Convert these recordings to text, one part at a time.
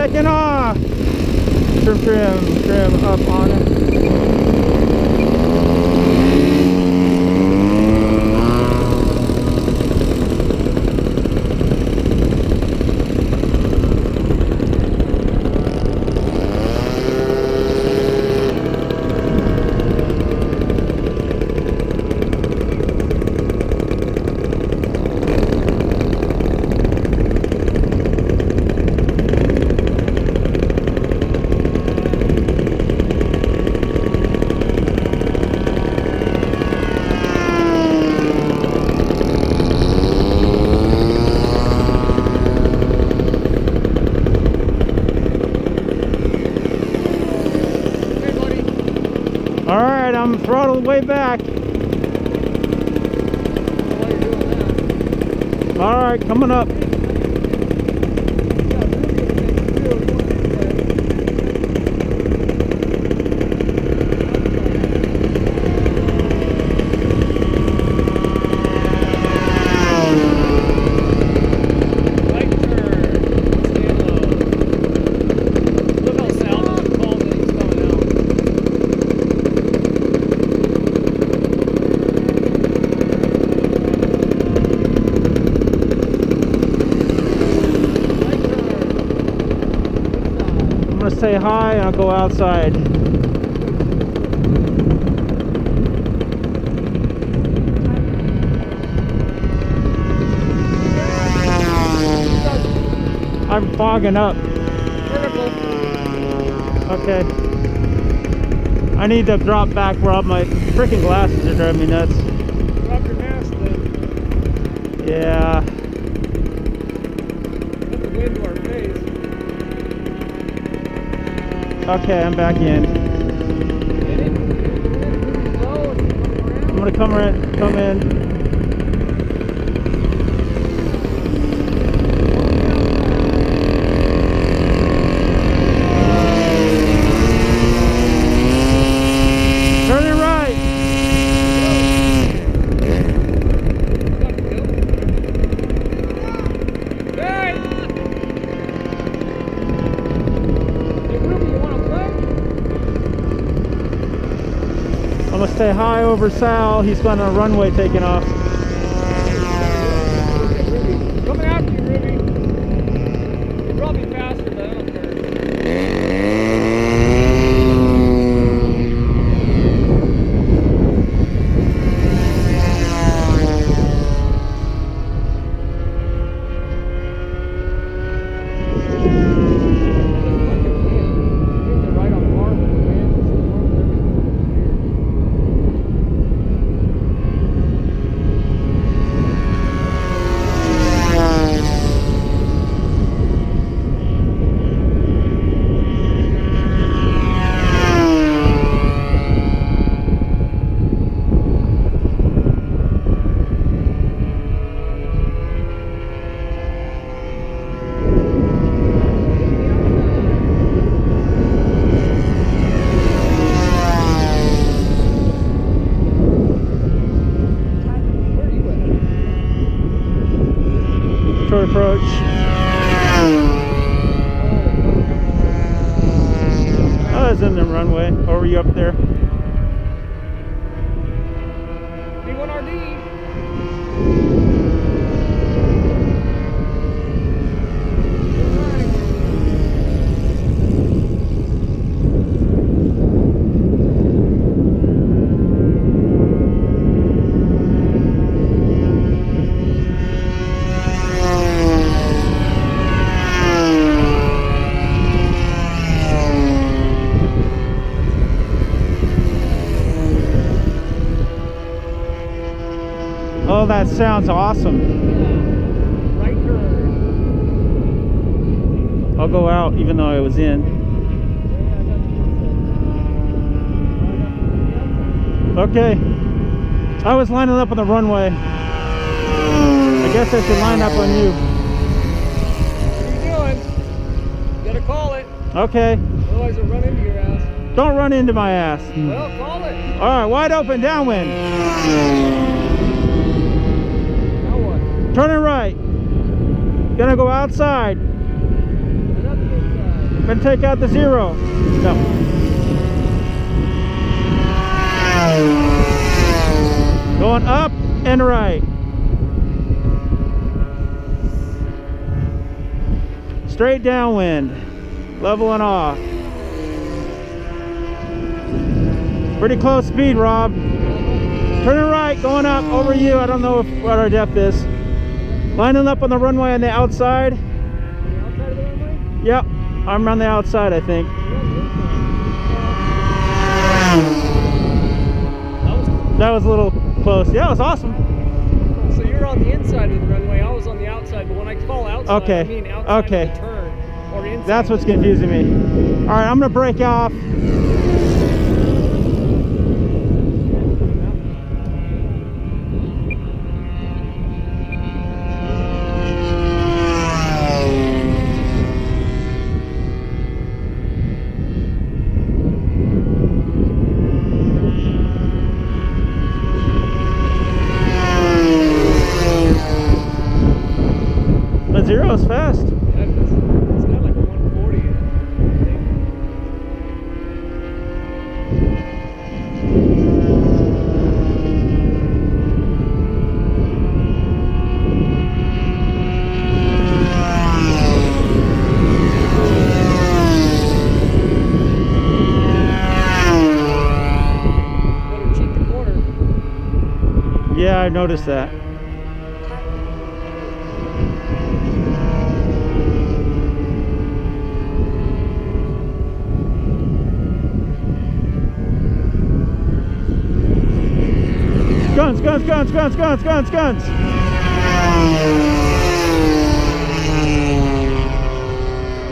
taking off. Trim up on it. Alright, I'm throttled way back. Alright, coming up. I'm gonna say hi and I'll go outside. I'm fogging up. Okay. I need to drop back, Rob. My freaking glasses are driving me nuts. Drop your mask then. Yeah. Let the wind to our face. Okay, I'm back in. I'm gonna come in. Turning right. I'm gonna stay high over Sal. He's got a runway taking off. Coming after you, Ruby. You're probably faster, but I don't care. Short approach. Oh, that's in the runway. Or were you up there? B1RD. Oh, that sounds awesome. Yeah. Right turn. I'll go out even though I was in. Okay. I was lining up on the runway. I guess I should line up on you. What are you doing? You gotta call it. Okay. Otherwise it'll run into your ass. Don't run into my ass. Well, call it. Alright, wide open, downwind. Now what? Turning right. Gonna go outside. Another good side. Gonna take out the zero. No. Going up and right. Straight downwind. Leveling off. Pretty close speed, Rob. Turning right, going up over you. I don't know what our depth is. Lining up on the runway on the outside. The outside of the runway? Yep, I'm on the outside, I think. That was a little close. Yeah, it was awesome. So you're on the inside of the runway. I was on the outside, but when I call outside, Okay. I mean outside Okay. of the turn or inside. That's what's confusing me. All right, I'm gonna break off. The zero's fast. Yeah, it's got like a 140 in it, I think. Better cheat the corner. Yeah, I noticed that. Guns, guns, guns, guns, guns, guns, guns.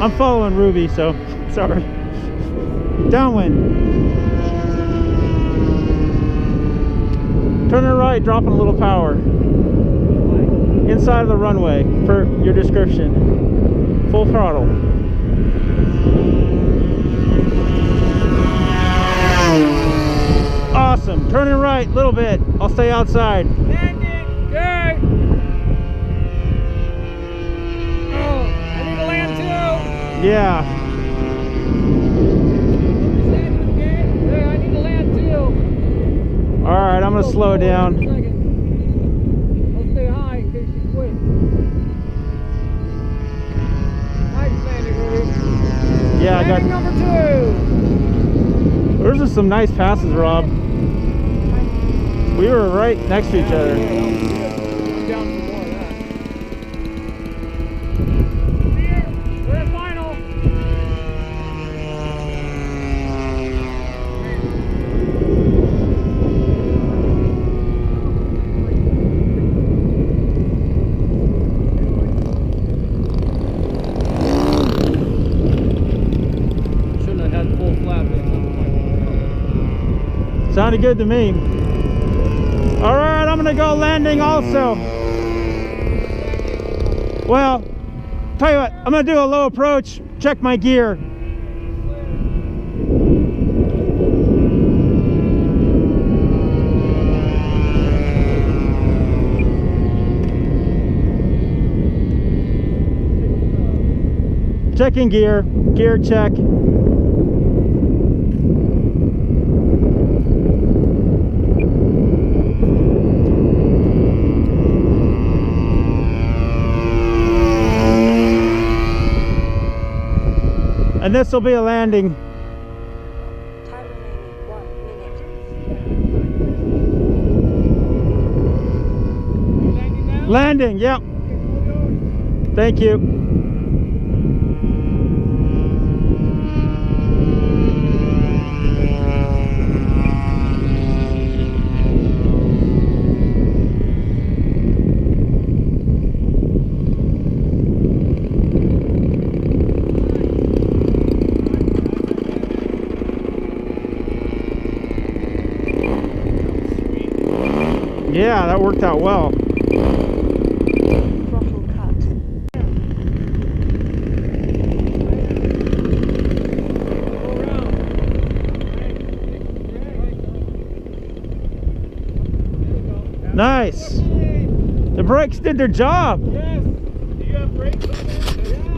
I'm following Ruby, so sorry. Downwind. Turning right, dropping a little power. Inside of the runway, for your description. Full throttle. Awesome. Turning right a little bit. I'll stay outside. Landing! Okay! Oh, I need to land too! Yeah. Landing, okay? Hey, I need to land too! Alright, I'm going to slow down. I'll stay high in case you quit. Nice landing, Ruby. Yeah, I got. Landing number 2! There's just some nice passes, Rob. We were right next to each other. I'm down for more of that. Here, we're at final. Shouldn't have had full flap in. Sounded good to me. All right, I'm gonna go landing also. Well, tell you what, I'm gonna do a low approach, check my gear. Checking gear, gear check. And this will be a landing. Time remaining 1 minute. Landing, yep. Thank you. Yeah, that worked out well. Throttle cut. Nice. The brakes did their job. Yes. Do you have brakes on there?